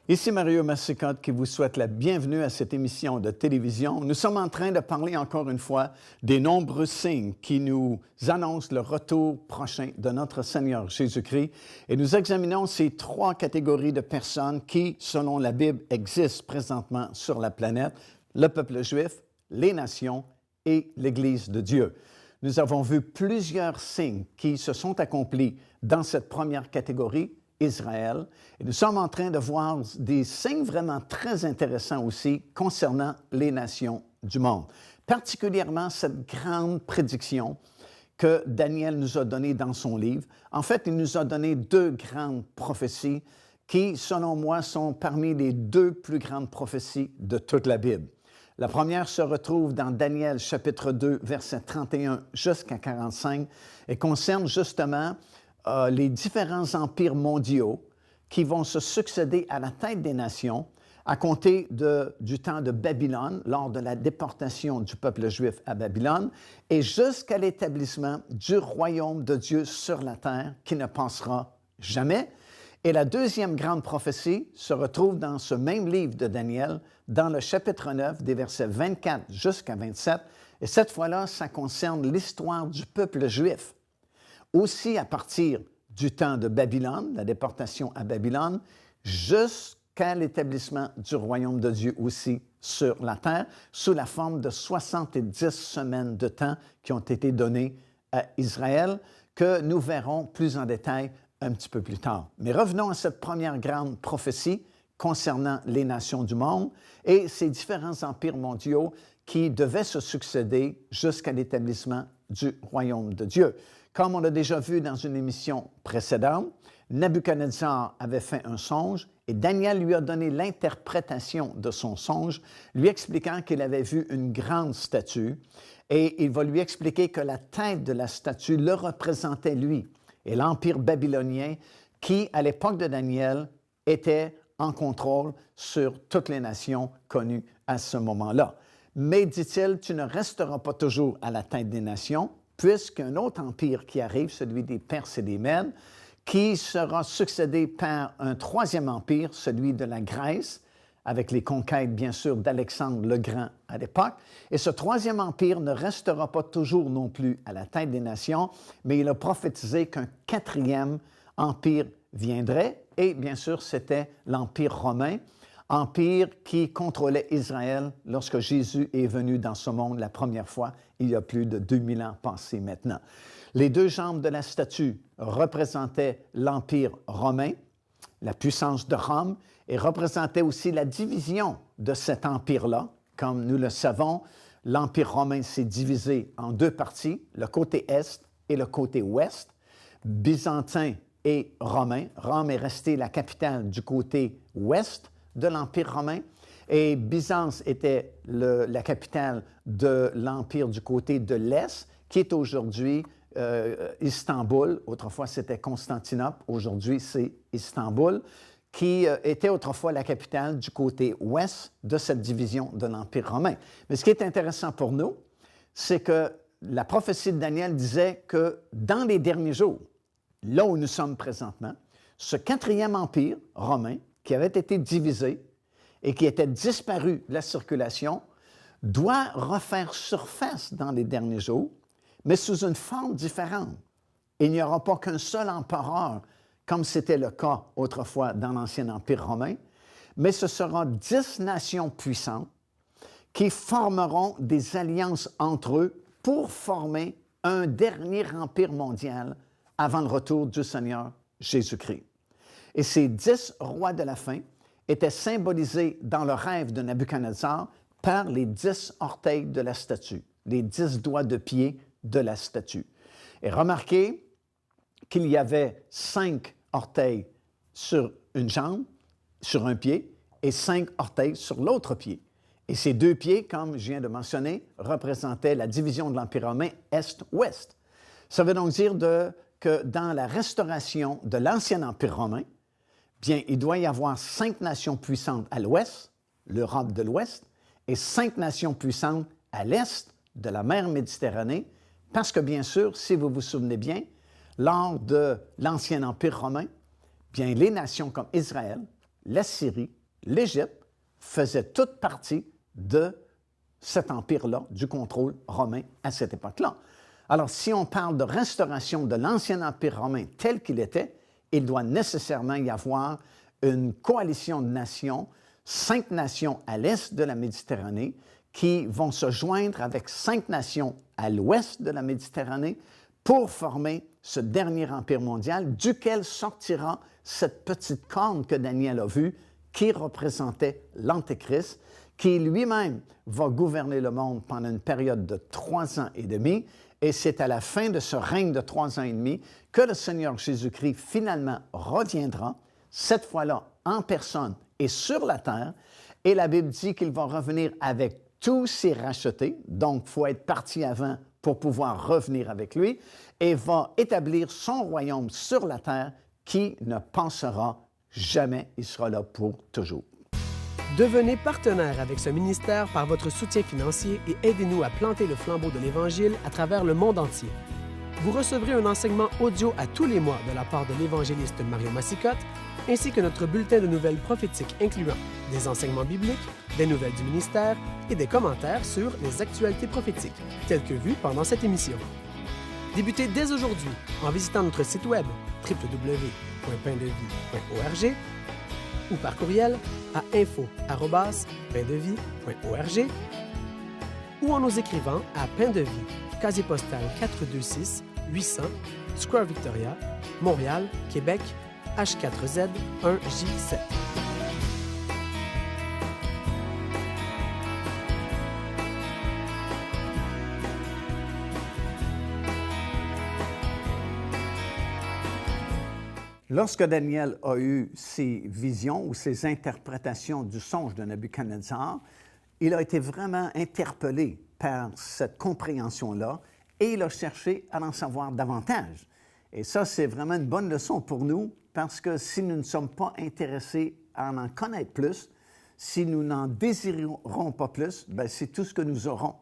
Ici Mario Massicotte qui vous souhaite la bienvenue à cette émission de télévision. Nous sommes en train de parler encore une fois des nombreux signes qui nous annoncent le retour prochain de notre Seigneur Jésus-Christ. Et nous examinons ces trois catégories de personnes qui, selon la Bible, existent présentement sur la planète: le peuple juif, les nations et l'Église de Dieu. Nous avons vu plusieurs signes qui se sont accomplis dans cette première catégorie, Israël. Et nous sommes en train de voir des signes vraiment très intéressants aussi concernant les nations du monde. Particulièrement cette grande prédiction que Daniel nous a donnée dans son livre. En fait, il nous a donné deux grandes prophéties qui, selon moi, sont parmi les deux plus grandes prophéties de toute la Bible. La première se retrouve dans Daniel chapitre 2, versets 31 jusqu'à 45 et concerne justement les différents empires mondiaux qui vont se succéder à la tête des nations à compter du temps de Babylone, lors de la déportation du peuple juif à Babylone, et jusqu'à l'établissement du royaume de Dieu sur la terre qui ne passera jamais. Et la deuxième grande prophétie se retrouve dans ce même livre de Daniel, dans le chapitre 9, des versets 24 jusqu'à 27. Et cette fois-là, ça concerne l'histoire du peuple juif. Aussi à partir du temps de Babylone, la déportation à Babylone, jusqu'à l'établissement du royaume de Dieu aussi sur la terre, sous la forme de 70 semaines de temps qui ont été données à Israël, que nous verrons plus en détail un petit peu plus tard. Mais revenons à cette première grande prophétie concernant les nations du monde et ces différents empires mondiaux qui devaient se succéder jusqu'à l'établissement du royaume de Dieu. Comme on l'a déjà vu dans une émission précédente, Nabuchodonosor avait fait un songe et Daniel lui a donné l'interprétation de son songe, lui expliquant qu'il avait vu une grande statue et il va lui expliquer que la tête de la statue le représentait lui et l'empire babylonien qui, à l'époque de Daniel, était en contrôle sur toutes les nations connues à ce moment-là. Mais, dit-il, tu ne resteras pas toujours à la tête des nations, puisqu'un autre empire qui arrive, celui des Perses et des Mèdes, qui sera succédé par un troisième empire, celui de la Grèce, avec les conquêtes, bien sûr, d'Alexandre le Grand à l'époque. Et ce troisième empire ne restera pas toujours non plus à la tête des nations, mais il a prophétisé qu'un quatrième empire viendrait, et bien sûr, c'était l'Empire romain, empire qui contrôlait Israël lorsque Jésus est venu dans ce monde la première fois, il y a plus de 2000 ans passés maintenant. Les deux jambes de la statue représentaient l'Empire romain, la puissance de Rome, et représentaient aussi la division de cet empire-là. Comme nous le savons, l'Empire romain s'est divisé en deux parties, le côté est et le côté ouest, byzantin et romain. Rome est restée la capitale du côté ouest de l'Empire romain, et Byzance était la capitale de l'Empire du côté de l'Est, qui est aujourd'hui Istanbul. Autrefois, c'était Constantinople. Aujourd'hui, c'est Istanbul, qui était autrefois la capitale du côté ouest de cette division de l'Empire romain. Mais ce qui est intéressant pour nous, c'est que la prophétie de Daniel disait que dans les derniers jours, là où nous sommes présentement, ce quatrième empire romain, qui avait été divisé et qui était disparu de la circulation, doit refaire surface dans les derniers jours, mais sous une forme différente. Il n'y aura pas qu'un seul empereur, comme c'était le cas autrefois dans l'Ancien Empire romain, mais ce sera 10 nations puissantes qui formeront des alliances entre eux pour former un dernier empire mondial avant le retour du Seigneur Jésus-Christ. Et ces 10 rois de la fin étaient symbolisés dans le rêve de Nabuchodonosor par les 10 orteils de la statue, les 10 doigts de pied de la statue. Et remarquez qu'il y avait 5 orteils sur une jambe, sur un pied, et 5 orteils sur l'autre pied. Et ces deux pieds, comme je viens de mentionner, représentaient la division de l'Empire romain Est-Ouest. Ça veut donc dire que dans la restauration de l'Ancien Empire romain, bien, il doit y avoir 5 nations puissantes à l'Ouest, l'Europe de l'Ouest, et 5 nations puissantes à l'Est de la mer Méditerranée, parce que, bien sûr, si vous vous souvenez bien, lors de l'Ancien Empire romain, bien, les nations comme Israël, l'Assyrie, l'Égypte faisaient toute partie de cet empire-là, du contrôle romain à cette époque-là. Alors, si on parle de restauration de l'ancien empire romain tel qu'il était, il doit nécessairement y avoir une coalition de nations, 5 nations à l'est de la Méditerranée, qui vont se joindre avec 5 nations à l'ouest de la Méditerranée pour former ce dernier empire mondial, duquel sortira cette petite corne que Daniel a vue, qui représentait l'Antéchrist, qui lui-même va gouverner le monde pendant une période de 3 ans et demi, et c'est à la fin de ce règne de 3 ans et demi que le Seigneur Jésus-Christ finalement reviendra, cette fois-là en personne et sur la terre, et la Bible dit qu'il va revenir avec tous ses rachetés, donc il faut être parti avant pour pouvoir revenir avec lui, et va établir son royaume sur la terre qui ne passera jamais, il sera là pour toujours. Devenez partenaire avec ce ministère par votre soutien financier et aidez-nous à planter le flambeau de l'Évangile à travers le monde entier. Vous recevrez un enseignement audio à tous les mois de la part de l'évangéliste Mario Massicotte, ainsi que notre bulletin de nouvelles prophétiques incluant des enseignements bibliques, des nouvelles du ministère et des commentaires sur les actualités prophétiques, telles que vues pendant cette émission. Débutez dès aujourd'hui en visitant notre site web www.paindevie.org ou par courriel à info@paindevie.org ou en nous écrivant à Pain de Vie, casier postal 426 800 Square Victoria, Montréal, Québec, H4Z 1J7. Lorsque Daniel a eu ses visions ou ses interprétations du songe de Nebuchadnezzar, il a été vraiment interpellé par cette compréhension-là et il a cherché à en savoir davantage. Et ça, c'est vraiment une bonne leçon pour nous parce que si nous ne sommes pas intéressés à en connaître plus, si nous n'en désirerons pas plus, bien, c'est tout ce que nous aurons.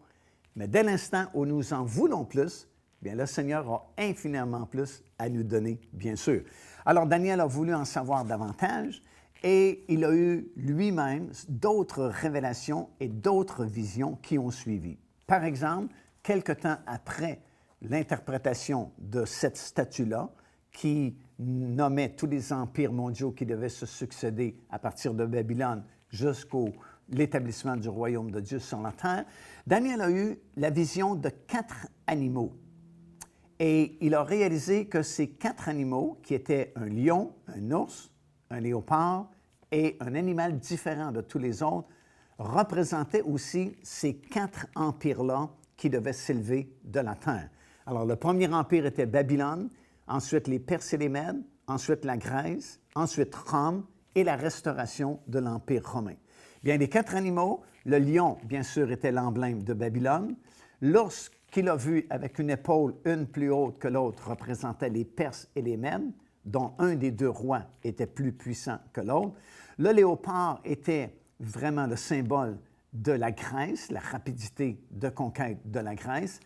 Mais dès l'instant où nous en voulons plus, bien, le Seigneur a infiniment plus à nous donner, bien sûr. Alors, Daniel a voulu en savoir davantage et il a eu lui-même d'autres révélations et d'autres visions qui ont suivi. Par exemple, quelque temps après l'interprétation de cette statue-là, qui nommait tous les empires mondiaux qui devaient se succéder à partir de Babylone jusqu'au l'établissement du royaume de Dieu sur la terre, Daniel a eu la vision de 4 animaux. Et il a réalisé que ces 4 animaux, qui étaient un lion, un ours, un léopard et un animal différent de tous les autres, représentaient aussi ces 4 empires-là qui devaient s'élever de la terre. Alors, le premier empire était Babylone, ensuite les Perses et les Mèdes, ensuite la Grèce, ensuite Rome et la restauration de l'Empire romain. Bien, les 4 animaux, le lion, bien sûr, était l'emblème de Babylone. L'ours qu'il a vu avec une épaule, une plus haute que l'autre, représentait les Perses et les Mèdes, dont un des 2 rois était plus puissant que l'autre. Le léopard était vraiment le symbole de la Grèce, la rapidité de conquête de la Grèce.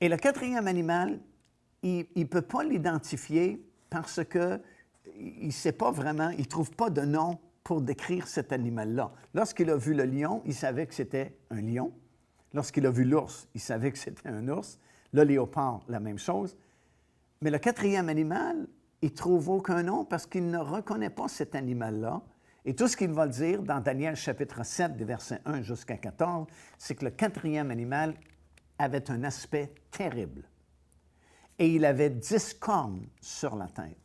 Et le 4e animal, il ne peut pas l'identifier parce qu'il ne sait pas vraiment, il ne trouve pas de nom pour décrire cet animal-là. Lorsqu'il a vu le lion, il savait que c'était un lion. Lorsqu'il a vu l'ours, il savait que c'était un ours. Le léopard, la même chose. Mais le 4e animal, il ne trouve aucun nom parce qu'il ne reconnaît pas cet animal-là. Et tout ce qu'il va dire dans Daniel chapitre 7, des versets 1 jusqu'à 14, c'est que le 4e animal avait un aspect terrible. Et il avait 10 cornes sur la tête.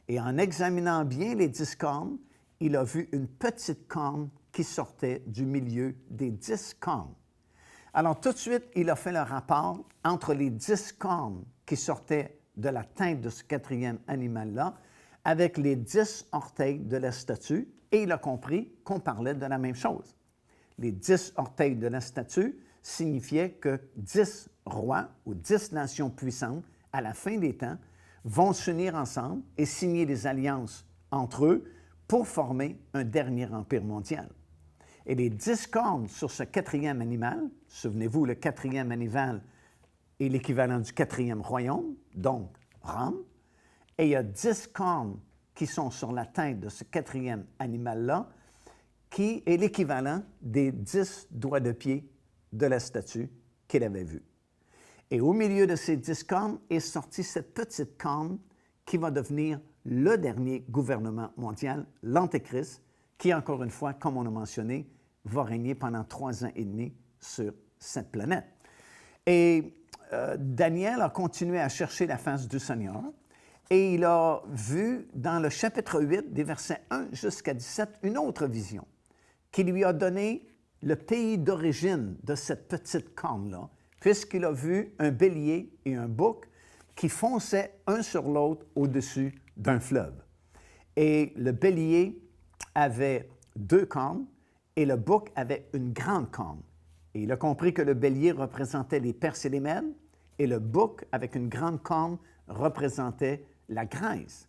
Et en examinant bien les 10 cornes, il a vu une petite corne qui sortait du milieu des 10 cornes. Alors, tout de suite, il a fait le rapport entre les 10 cornes qui sortaient de la tête de ce 4e animal-là avec les 10 orteils de la statue et il a compris qu'on parlait de la même chose. Les 10 orteils de la statue signifiaient que 10 rois ou 10 nations puissantes, à la fin des temps, vont s'unir ensemble et signer des alliances entre eux pour former un dernier empire mondial. Et les 10 cornes sur ce 4e animal, souvenez-vous, le 4e animal est l'équivalent du 4e royaume, donc Rome, et il y a 10 cornes qui sont sur la tête de ce quatrième animal-là, qui est l'équivalent des 10 doigts de pied de la statue qu'il avait vue. Et au milieu de ces 10 cornes est sortie cette petite corne qui va devenir le dernier gouvernement mondial, l'Antéchrist, qui, encore une fois, comme on a mentionné, va régner pendant 3 ans et demi sur cette planète. Et Daniel a continué à chercher la face du Seigneur et il a vu dans le chapitre 8, des versets 1 jusqu'à 17, une autre vision qui lui a donné le pays d'origine de cette petite corne-là, puisqu'il a vu un bélier et un bouc qui fonçaient un sur l'autre au-dessus d'un fleuve. Et le bélier avait 2 cornes et le bouc avait une grande corne. Et il a compris que le bélier représentait les Perses et les Mèdes et le bouc, avec une grande corne, représentait la Grèce.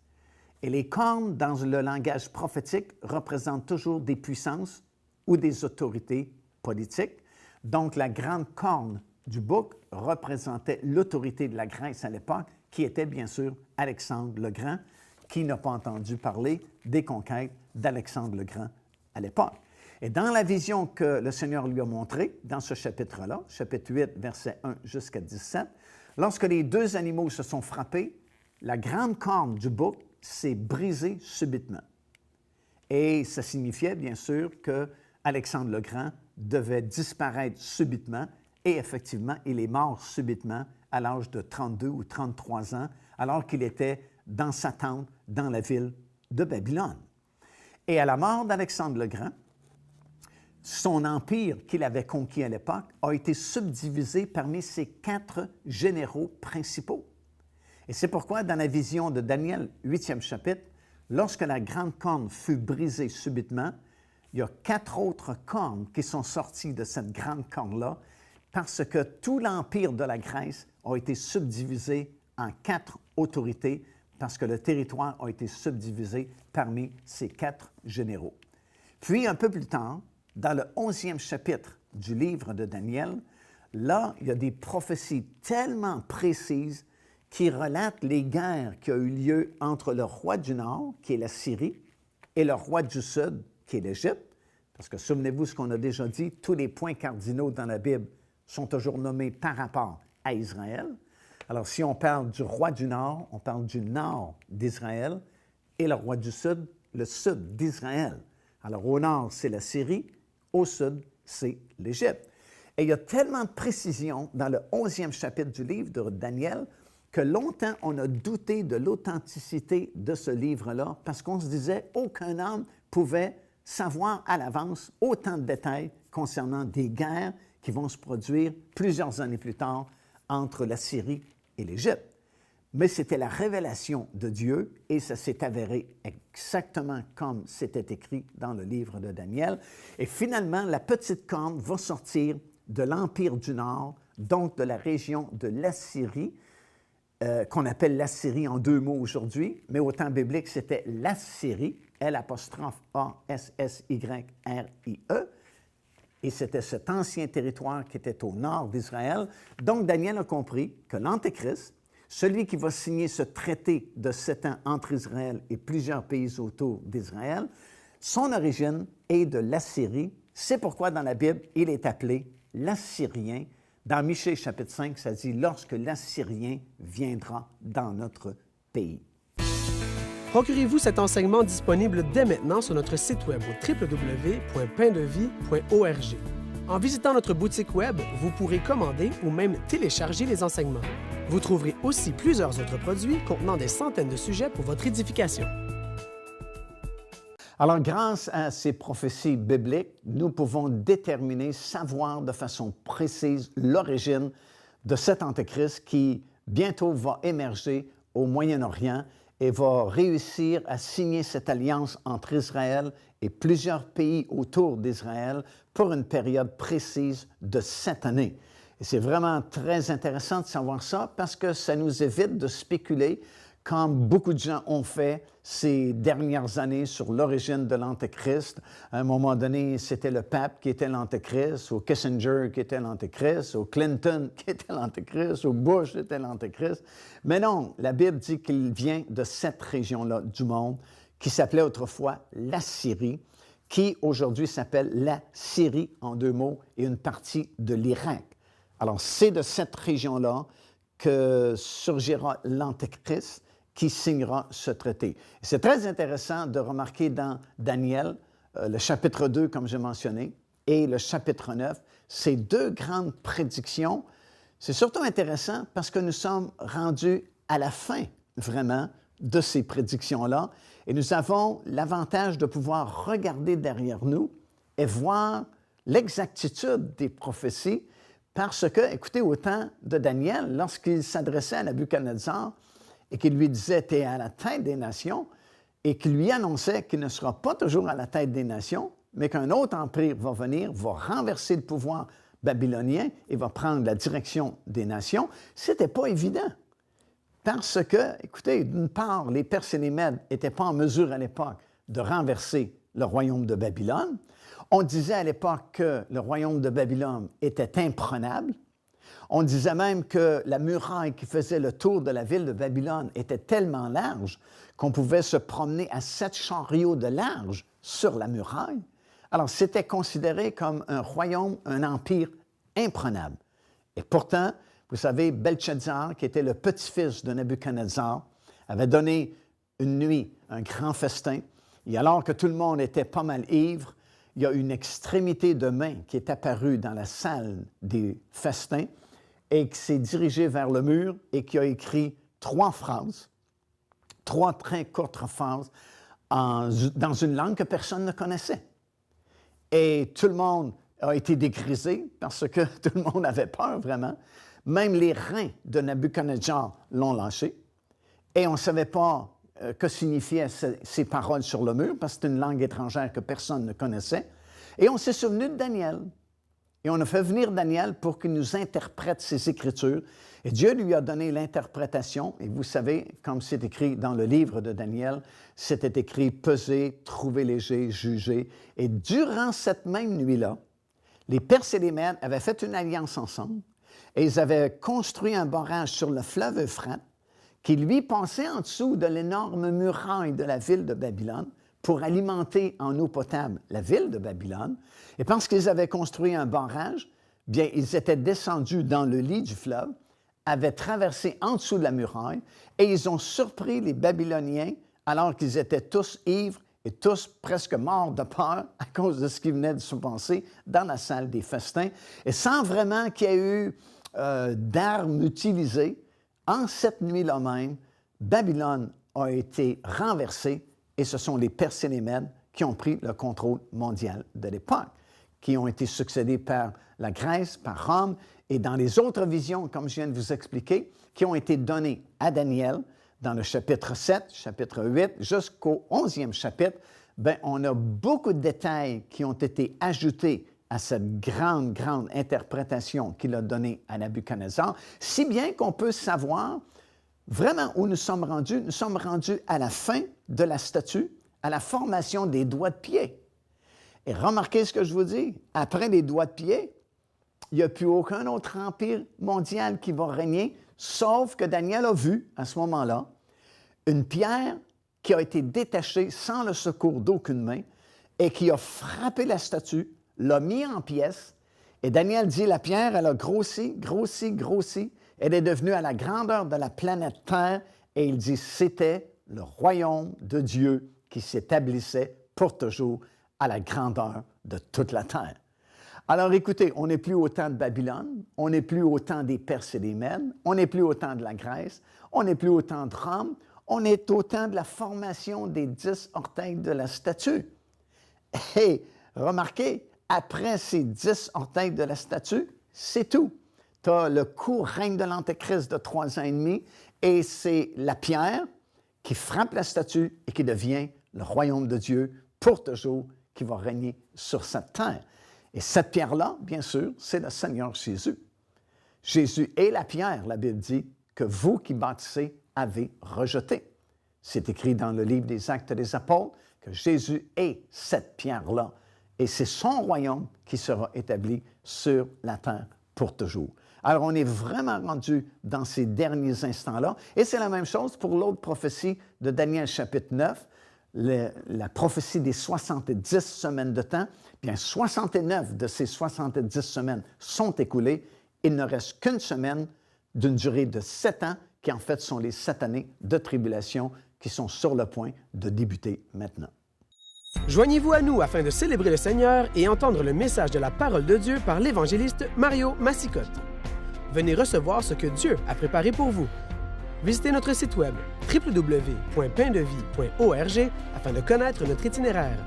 Et les cornes, dans le langage prophétique, représentent toujours des puissances ou des autorités politiques. Donc, la grande corne du bouc représentait l'autorité de la Grèce à l'époque, qui était bien sûr Alexandre le Grand, qui n'a pas entendu parler des conquêtes d'Alexandre le Grand à l'époque. Et dans la vision que le Seigneur lui a montrée, dans ce chapitre-là, chapitre 8, versets 1 jusqu'à 17, lorsque les 2 animaux se sont frappés, la grande corne du bouc s'est brisée subitement. Et ça signifiait bien sûr que Alexandre le Grand devait disparaître subitement, et effectivement, il est mort subitement à l'âge de 32 ou 33 ans, alors qu'il était dans sa tente dans la ville de Babylone. Et à la mort d'Alexandre le Grand, son empire qu'il avait conquis à l'époque a été subdivisé parmi ses 4 généraux principaux. Et c'est pourquoi, dans la vision de Daniel, 8e chapitre, lorsque la grande corne fut brisée subitement, il y a 4 autres cornes qui sont sorties de cette grande corne-là, parce que tout l'empire de la Grèce a été subdivisé en 4 autorités, parce que le territoire a été subdivisé parmi ces 4 généraux. Puis, un peu plus tard, dans le 11e chapitre du livre de Daniel, là, il y a des prophéties tellement précises qui relatent les guerres qui ont eu lieu entre le roi du Nord, qui est la Syrie, et le roi du Sud, qui est l'Égypte. Parce que souvenez-vous ce qu'on a déjà dit, tous les points cardinaux dans la Bible sont toujours nommés par rapport à Israël. Alors, si on parle du roi du Nord, on parle du nord d'Israël, et le roi du Sud, le sud d'Israël. Alors, au nord, c'est la Syrie, au sud, c'est l'Égypte. Et il y a tellement de précision dans le 11e chapitre du livre de Daniel que longtemps, on a douté de l'authenticité de ce livre-là parce qu'on se disait aucun homme pouvait savoir à l'avance autant de détails concernant des guerres qui vont se produire plusieurs années plus tard entre la Syrie et l'Égypte. Mais c'était la révélation de Dieu et ça s'est avéré exactement comme c'était écrit dans le livre de Daniel. Et finalement, la petite corne va sortir de l'Empire du Nord, donc de la région de l'Assyrie, qu'on appelle l'Assyrie en 2 mots aujourd'hui, mais au temps biblique, c'était l'Assyrie, L'-A-S-S-Y-R-I-E, et c'était cet ancien territoire qui était au nord d'Israël. Donc, Daniel a compris que l'Antéchrist, celui qui va signer ce traité de 7 ans entre Israël et plusieurs pays autour d'Israël, son origine est de l'Assyrie. C'est pourquoi dans la Bible, il est appelé l'Assyrien. Dans Michée chapitre 5, ça dit « Lorsque l'Assyrien viendra dans notre pays ». Procurez-vous cet enseignement disponible dès maintenant sur notre site web au www.paindevie.org. En visitant notre boutique web, vous pourrez commander ou même télécharger les enseignements. Vous trouverez aussi plusieurs autres produits contenant des centaines de sujets pour votre édification. Alors, grâce à ces prophéties bibliques, nous pouvons déterminer, savoir de façon précise l'origine de cet Antéchrist qui bientôt va émerger au Moyen-Orient et va réussir à signer cette alliance entre Israël et plusieurs pays autour d'Israël pour une période précise de 7 années. Et c'est vraiment très intéressant de savoir ça parce que ça nous évite de spéculer comme beaucoup de gens ont fait ces dernières années sur l'origine de l'Antéchrist. À un moment donné, c'était le pape qui était l'Antéchrist, ou Kissinger qui était l'Antéchrist, ou Clinton qui était l'Antéchrist, ou Bush qui était l'Antéchrist. Mais non, la Bible dit qu'il vient de cette région-là du monde, qui s'appelait autrefois l'Assyrie, qui aujourd'hui s'appelle la Syrie en 2 mots et une partie de l'Irak. Alors, c'est de cette région-là que surgira l'Antéchrist qui signera ce traité. C'est très intéressant de remarquer dans Daniel, le chapitre 2, comme j'ai mentionné, et le chapitre 9, ces 2 grandes prédictions. C'est surtout intéressant parce que nous sommes rendus à la fin, vraiment, de ces prédictions-là, et nous avons l'avantage de pouvoir regarder derrière nous et voir l'exactitude des prophéties, parce que, écoutez, au temps de Daniel, lorsqu'il s'adressait à Nabuchodonosor et qu'il lui disait « Tu es à la tête des nations », et qu'il lui annonçait qu'il ne sera pas toujours à la tête des nations, mais qu'un autre empire va venir, va renverser le pouvoir babylonien et va prendre la direction des nations, ce n'était pas évident. Parce que, écoutez, d'une part, les Perses et les Mèdes n'étaient pas en mesure à l'époque de renverser le royaume de Babylone. On disait à l'époque que le royaume de Babylone était imprenable. On disait même que la muraille qui faisait le tour de la ville de Babylone était tellement large qu'on pouvait se promener à 7 chariots de large sur la muraille. Alors, c'était considéré comme un royaume, un empire imprenable. Et pourtant, vous savez, Belchazzar, qui était le petit-fils de Nabuchodonosor, avait donné une nuit un grand festin. Et alors que tout le monde était pas mal ivre, il y a une extrémité de main qui est apparue dans la salle des festins et qui s'est dirigée vers le mur et qui a écrit 3 phrases, 3 très courtes phrases, dans une langue que personne ne connaissait. Et tout le monde a été dégrisé parce que tout le monde avait peur vraiment. Même les reins de Nabuchodonosor l'ont lâché. Et on ne savait pas que signifiaient ces paroles sur le mur parce que c'est une langue étrangère que personne ne connaissait. Et on s'est souvenu de Daniel. Et on a fait venir Daniel pour qu'il nous interprète ces Écritures. Et Dieu lui a donné l'interprétation. Et vous savez, comme c'est écrit dans le livre de Daniel, c'était écrit « peser, trouver léger, juger ». Et durant cette même nuit-là, les Perses et les Mèdes avaient fait une alliance ensemble et ils avaient construit un barrage sur le fleuve Euphrate qui, lui, passait en dessous de l'énorme muraille de la ville de Babylone pour alimenter en eau potable la ville de Babylone. Et parce qu'ils avaient construit un barrage, bien, ils étaient descendus dans le lit du fleuve, avaient traversé en dessous de la muraille et ils ont surpris les Babyloniens alors qu'ils étaient tous ivres et tous presque morts de peur à cause de ce qui venait de se passer dans la salle des festins. Et sans vraiment qu'il y ait eu d'armes utilisées, en cette nuit-là même, Babylone a été renversée et ce sont les Perses et les Mèdes qui ont pris le contrôle mondial de l'époque, qui ont été succédés par la Grèce, par Rome, et dans les autres visions, comme je viens de vous expliquer, qui ont été données à Daniel dans le chapitre 7, chapitre 8, jusqu'au 11e chapitre, bien, on a beaucoup de détails qui ont été ajoutés à cette grande, grande interprétation qu'il a donnée à Nabuchodonosor, si bien qu'on peut savoir vraiment où nous sommes rendus. Nous sommes rendus à la fin de la statue, à la formation des doigts de pied. Et remarquez ce que je vous dis, après les doigts de pied, il n'y a plus aucun autre empire mondial qui va régner, sauf que Daniel a vu, à ce moment-là, une pierre qui a été détachée sans le secours d'aucune main et qui a frappé la statue, l'a mis en pièces. Et Daniel dit, la pierre, elle a grossi, grossi, grossi. Elle est devenue à la grandeur de la planète Terre. Et il dit, c'était le royaume de Dieu qui s'établissait pour toujours à la grandeur de toute la terre. Alors écoutez, on n'est plus au temps de Babylone, on n'est plus au temps des Perses et des Mèdes, on n'est plus au temps de la Grèce, on n'est plus au temps de Rome, on est au temps de la formation des 10 orteils de la statue. Et remarquez, après ces 10 orteils de la statue, c'est tout. Tu as le court règne de l'Antéchrist de 3 ans et demi, et c'est la pierre qui frappe la statue et qui devient le royaume de Dieu pour toujours, qui va régner sur cette terre. Et cette pierre-là, bien sûr, c'est le Seigneur Jésus. Jésus est la pierre, la Bible dit, que vous qui bâtissez avez rejetée. C'est écrit dans le livre des Actes des Apôtres que Jésus est cette pierre-là. Et c'est son royaume qui sera établi sur la terre pour toujours. Alors, on est vraiment rendu dans ces derniers instants-là. Et c'est la même chose pour l'autre prophétie de Daniel chapitre 9. la prophétie des 70 semaines de temps, bien 69 de ces 70 semaines sont écoulées. Il ne reste qu'une semaine d'une durée de 7 ans, qui en fait sont les 7 années de tribulation qui sont sur le point de débuter maintenant. Joignez-vous à nous afin de célébrer le Seigneur et entendre le message de la parole de Dieu par l'évangéliste Mario Massicotte. Venez recevoir ce que Dieu a préparé pour vous. Visitez notre site web www.paindevie.org afin de connaître notre itinéraire.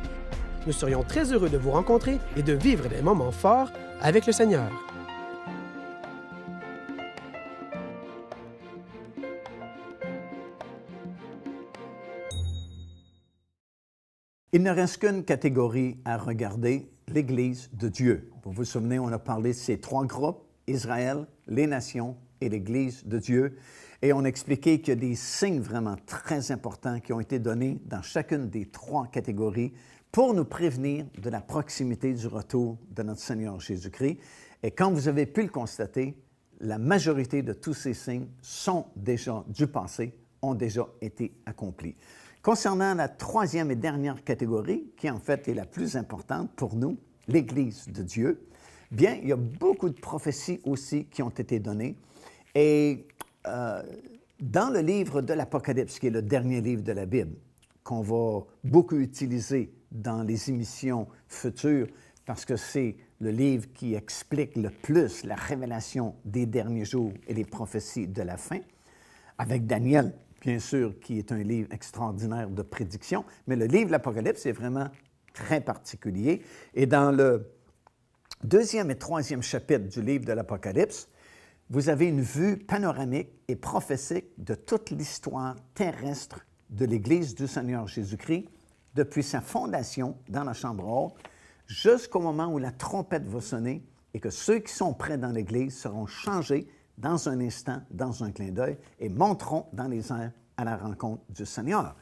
Nous serions très heureux de vous rencontrer et de vivre des moments forts avec le Seigneur. Il ne reste qu'une catégorie à regarder, l'Église de Dieu. Vous vous souvenez, on a parlé de ces 3 groupes, Israël, les nations et l'Église de Dieu. Et on a expliqué qu'il y a des signes vraiment très importants qui ont été donnés dans chacune des 3 catégories pour nous prévenir de la proximité du retour de notre Seigneur Jésus-Christ. Et comme vous avez pu le constater, la majorité de tous ces signes sont déjà du passé, ont déjà été accomplis. Concernant la 3e et dernière catégorie, qui en fait est la plus importante pour nous, l'Église de Dieu, bien, il y a beaucoup de prophéties aussi qui ont été données. Et dans le livre de l'Apocalypse, qui est le dernier livre de la Bible, qu'on va beaucoup utiliser dans les émissions futures, parce que c'est le livre qui explique le plus la révélation des derniers jours et les prophéties de la fin, avec Daniel, bien sûr, qui est un livre extraordinaire de prédiction, mais le livre de l'Apocalypse est vraiment très particulier. Et dans le 2e et 3e chapitre du livre de l'Apocalypse, vous avez une vue panoramique et prophétique de toute l'histoire terrestre de l'Église du Seigneur Jésus-Christ, depuis sa fondation dans la chambre haute, jusqu'au moment où la trompette va sonner et que ceux qui sont prêts dans l'Église seront changés dans un instant, dans un clin d'œil, et monteront dans les airs à la rencontre du Seigneur.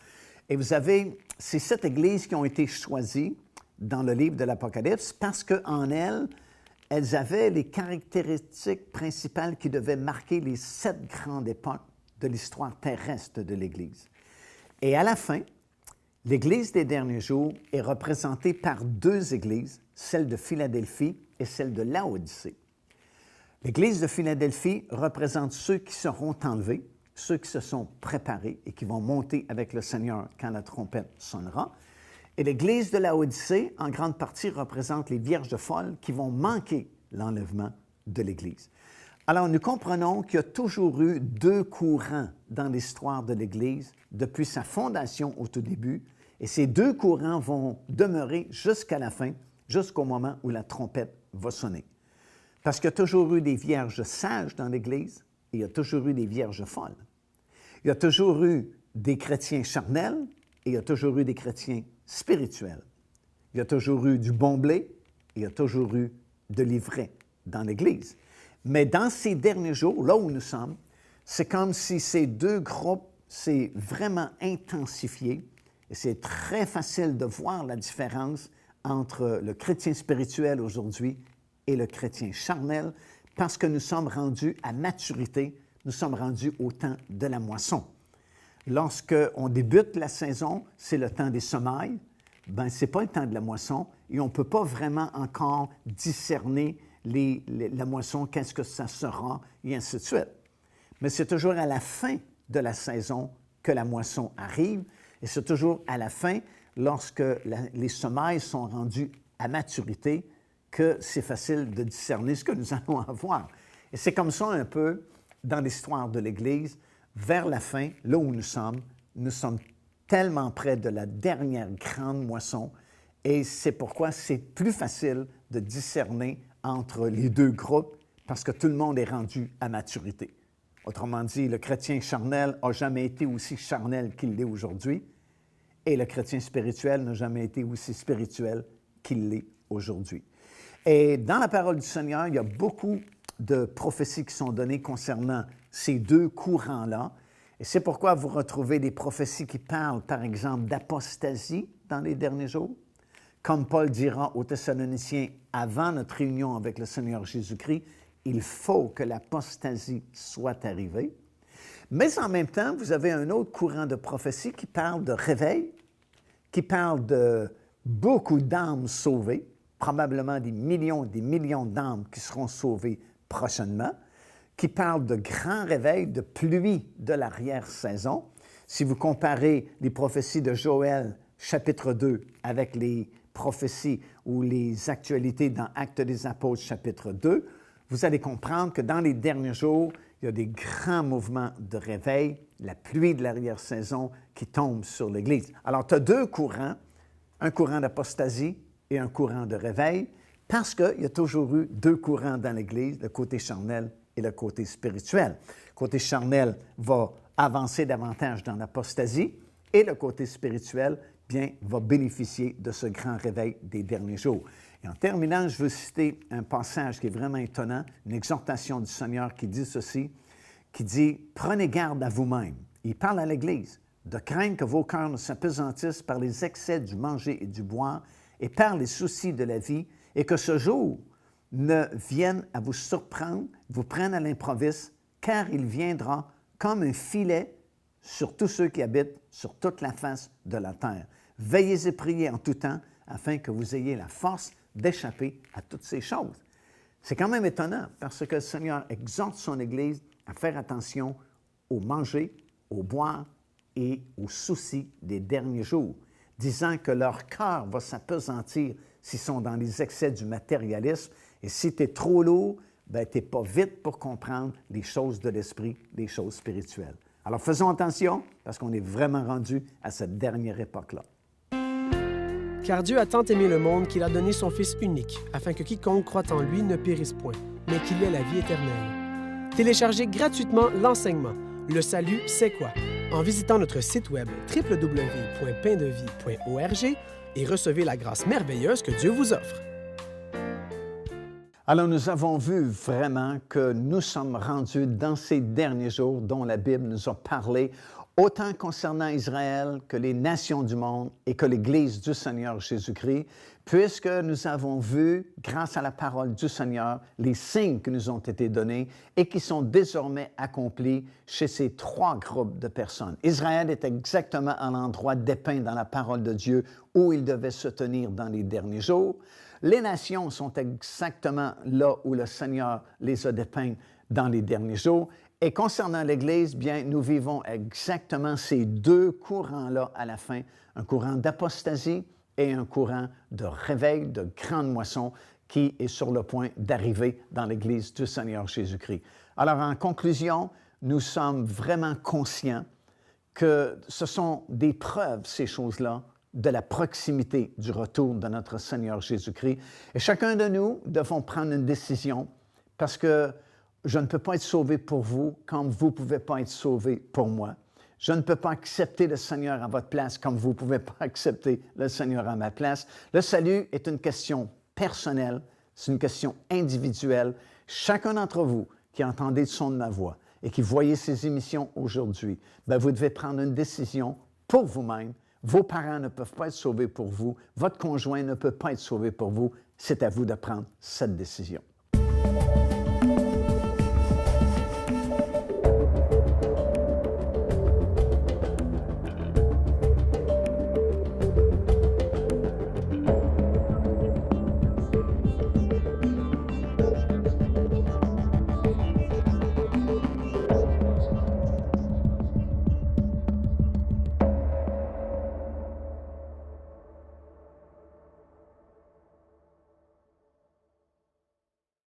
Et vous avez ces 7 églises qui ont été choisies dans le livre de l'Apocalypse parce qu'en elles avaient les caractéristiques principales qui devaient marquer les 7 grandes époques de l'histoire terrestre de l'Église. Et à la fin, l'Église des derniers jours est représentée par 2 églises, celle de Philadelphie et celle de Laodicée. L'Église de Philadelphie représente ceux qui seront enlevés, ceux qui se sont préparés et qui vont monter avec le Seigneur quand la trompette sonnera. Et l'Église de Laodicée, en grande partie, représente les vierges folles qui vont manquer l'enlèvement de l'Église. Alors, nous comprenons qu'il y a toujours eu 2 courants dans l'histoire de l'Église depuis sa fondation au tout début, et ces 2 courants vont demeurer jusqu'à la fin, jusqu'au moment où la trompette va sonner. Parce qu'il y a toujours eu des vierges sages dans l'Église et il y a toujours eu des vierges folles. Il y a toujours eu des chrétiens charnels et il y a toujours eu des chrétiens spirituels. Il y a toujours eu du bon blé et il y a toujours eu de l'ivraie dans l'Église. Mais dans ces derniers jours, là où nous sommes, c'est comme si ces 2 groupes s'est vraiment intensifié et c'est très facile de voir la différence entre le chrétien spirituel aujourd'hui et le chrétien charnel, parce que nous sommes rendus à maturité, nous sommes rendus au temps de la moisson. Lorsqu'on débute la saison, c'est le temps des semailles, bien, ce n'est pas le temps de la moisson et on ne peut pas vraiment encore discerner la moisson, qu'est-ce que ça sera, et ainsi de suite. Mais c'est toujours à la fin de la saison que la moisson arrive et c'est toujours à la fin, lorsque les semailles sont rendues à maturité, que c'est facile de discerner ce que nous allons avoir. Et c'est comme ça un peu dans l'histoire de l'Église. Vers la fin, là où nous sommes tellement près de la dernière grande moisson et c'est pourquoi c'est plus facile de discerner entre les 2 groupes parce que tout le monde est rendu à maturité. Autrement dit, le chrétien charnel n'a jamais été aussi charnel qu'il l'est aujourd'hui et le chrétien spirituel n'a jamais été aussi spirituel qu'il l'est aujourd'hui. Et dans la parole du Seigneur, il y a beaucoup de prophéties qui sont données concernant ces 2 courants-là. Et c'est pourquoi vous retrouvez des prophéties qui parlent, par exemple, d'apostasie dans les derniers jours. Comme Paul dira aux Thessaloniciens avant notre réunion avec le Seigneur Jésus-Christ, il faut que l'apostasie soit arrivée. Mais en même temps, vous avez un autre courant de prophétie qui parle de réveil, qui parle de beaucoup d'âmes sauvées, probablement des millions d'âmes qui seront sauvées prochainement, qui parle de grands réveils, de pluie de l'arrière-saison. Si vous comparez les prophéties de Joël, chapitre 2, avec les prophéties ou les actualités dans Actes des Apôtres, chapitre 2, vous allez comprendre que dans les derniers jours, il y a des grands mouvements de réveil, la pluie de l'arrière-saison qui tombe sur l'Église. Alors, tu as deux courants, un courant d'apostasie et un courant de réveil, parce qu'il y a toujours eu deux courants dans l'Église, le côté charnel et le côté spirituel. Le côté charnel va avancer davantage dans l'apostasie et le côté spirituel, bien, va bénéficier de ce grand réveil des derniers jours. Et en terminant, je veux citer un passage qui est vraiment étonnant, une exhortation du Seigneur qui dit ceci, qui dit « Prenez garde à vous-même ». Il parle à l'Église de craindre que vos cœurs ne s'apesantissent par les excès du manger et du boire et par les soucis de la vie, et que ce jour ne vienne à vous surprendre, vous prenne à l'improviste, car il viendra comme un filet sur tous ceux qui habitent sur toute la face de la terre. Veillez et priez en tout temps, afin que vous ayez la force d'échapper à toutes ces choses. C'est quand même étonnant, parce que le Seigneur exhorte son Église à faire attention au manger, au boire et aux soucis des derniers jours, disant que leur cœur va s'appesantir s'ils sont dans les excès du matérialisme. Et si tu es trop lourd, bien, tu n'es pas vite pour comprendre les choses de l'esprit, les choses spirituelles. Alors faisons attention, parce qu'on est vraiment rendu à cette dernière époque-là. Car Dieu a tant aimé le monde qu'il a donné son Fils unique, afin que quiconque croit en lui ne périsse point, mais qu'il ait la vie éternelle. Téléchargez gratuitement l'enseignement « Le salut, c'est quoi ?» en visitant notre site web www.paindevie.org et recevez la grâce merveilleuse que Dieu vous offre. Alors, nous avons vu vraiment que nous sommes rendus dans ces derniers jours dont la Bible nous a parlé, autant concernant Israël que les nations du monde et que l'Église du Seigneur Jésus-Christ, puisque nous avons vu, grâce à la parole du Seigneur, les signes qui nous ont été donnés et qui sont désormais accomplis chez ces trois groupes de personnes. Israël est exactement à l'endroit dépeint dans la parole de Dieu où il devait se tenir dans les derniers jours. Les nations sont exactement là où le Seigneur les a dépeints dans les derniers jours. Et concernant l'Église, bien, nous vivons exactement ces deux courants-là à la fin, un courant d'apostasie et un courant de réveil, de grande moisson qui est sur le point d'arriver dans l'Église du Seigneur Jésus-Christ. Alors, en conclusion, nous sommes vraiment conscients que ce sont des preuves, ces choses-là, de la proximité du retour de notre Seigneur Jésus-Christ. Et chacun de nous devons prendre une décision parce que je ne peux pas être sauvé pour vous comme vous ne pouvez pas être sauvé pour moi. Je ne peux pas accepter le Seigneur à votre place comme vous ne pouvez pas accepter le Seigneur à ma place. Le salut est une question personnelle, c'est une question individuelle. Chacun d'entre vous qui entendez le son de ma voix et qui voyez ces émissions aujourd'hui, bien, vous devez prendre une décision pour vous-même. Vos parents ne peuvent pas être sauvés pour vous. Votre conjoint ne peut pas être sauvé pour vous. C'est à vous de prendre cette décision.